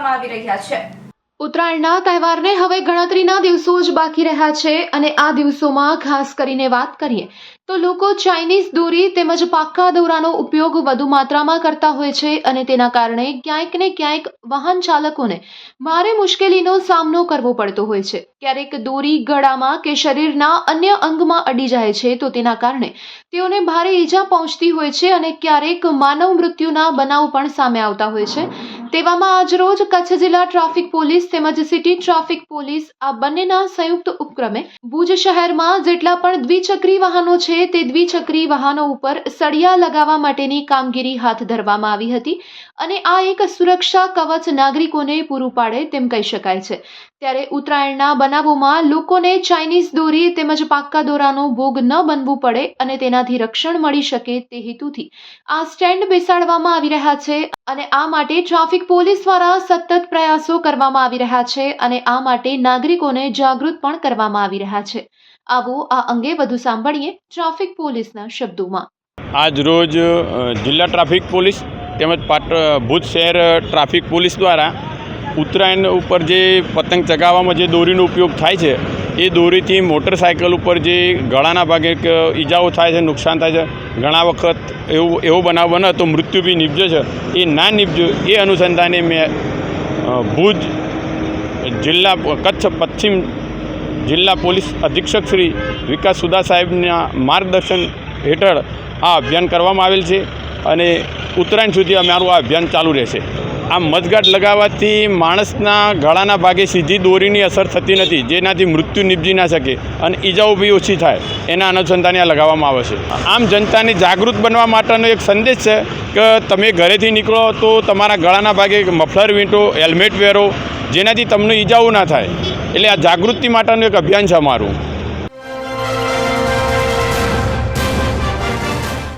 કરવામાં આવી રહ્યા છે। ઉત્તરાયણના તહેવારને હવે ગણતરીના દિવસો જ બાકી રહ્યા છે અને આ દિવસોમાં ખાસ કરીને વાત કરીએ તો લોકો ચાઇનીઝ દોરી તેમજ પાક્કા દોરાનો ઉપયોગ વધુ માત્રામાં કરતા હોય છે અને તેના કારણે ક્યાંક ને ક્યાંક વાહન ચાલકોને ભારે મુશ્કેલીનો સામનો કરવો પડતો હોય છે। ક્યારેક દોરી ગળામાં કે શરીરના અન્ય અંગમાં અડી જાય છે તો તેના કારણે તેઓને ભારે ઈજા પહોંચતી હોય છે અને ક્યારેક માનવ મૃત્યુના બનાવ પણ સામે આવતા હોય છે। તેવામાં આજરોજ કચ્છ જિલ્લા ટ્રાફિક પોલીસ તેમજ સિટી ટ્રાફિક પોલીસ આ બંનેના સંયુક્ત ઉપક્રમે ભુજ શહેરમાં જેટલા પણ દ્વિચક્રી વાહનો છે તે દ્વિચક્રી વાહનો ઉપર સળિયા લગાવવા માટેની કામગીરી હાથ ધરવામાં આવી હતી અને આ એક સુરક્ષા કવચ નાગરિકોને પૂરું પાડે તેમ કહી શકાય છે। ત્યારે ઉત્તરાયણના બનાવોમાં લોકોને ચાઇનીઝ દોરી તેમજ પાક્કા દોરાનો ભોગ ન બનવું પડે અને તેનાથી રક્ષણ મળી શકે તે હેતુથી આ સ્ટેન્ડ બેસાડવામાં આવી રહ્યા છે અને આ માટે ટ્રાફિક પોલીસ દ્વારા સતત પ્રયાસો કરવામાં આવી રહ્યા છે અને આ માટે નાગરિકોને જાગૃત પણ કરવામાં આવી રહ્યા છે। આવો આ અંગે વધુ સાંભળીએ ટ્રાફિક પોલીસના શબ્દોમાં। આજ રોજ જિલ્લા ટ્રાફિક પોલીસ તેમજ ભુજ શહેર ટ્રાફિક પોલીસ દ્વારા ઉત્તરાયણ ઉપર જે પતંગ ચગાવવામાં જે દોરીનો ઉપયોગ થાય છે એ દોરીથી મોટરસાઇકલ ઉપર જે ગળાના ભાગે ઈજાઓ થાય છે, નુકસાન થાય છે। ઘણા વખત એવો બનાવ બને તો મૃત્યુ બી નીપજે છે। એ ના નીપજે એ અનુસંધાને મેં ભુજ જિલ્લા કચ્છ પશ્ચિમ જિલ્લા પોલીસ અધિક્ષક શ્રી વિકાસ સુદા સાહેબના માર્ગદર્શન હેઠળ આ અભિયાન કરવામાં આવેલ છે અને ઉત્તરાયણ સુધી અમારું આ અભિયાન ચાલુ રહેશે। આ મધગાંઠ લગાવવાથી માણસના ગળાના ભાગે સીધી દોરીની અસર થતી નથી, જેનાથી મૃત્યુ નીપજી ના શકે અને ઈજાઓ બી ઓછી થાય, એના અનુસંધાને આ લગાવવામાં આવે છે। આમ જનતાને જાગૃત બનવા માટેનો એક સંદેશ છે કે તમે ઘરેથી નીકળો તો તમારા ગળાના ભાગે મફલર વીંટો, હેલ્મેટ પહેરો, જેનાથી તમને ઈજાઓ ના થાય। એટલે આ જાગૃતિ માટેનું એક અભિયાન છે અમારું।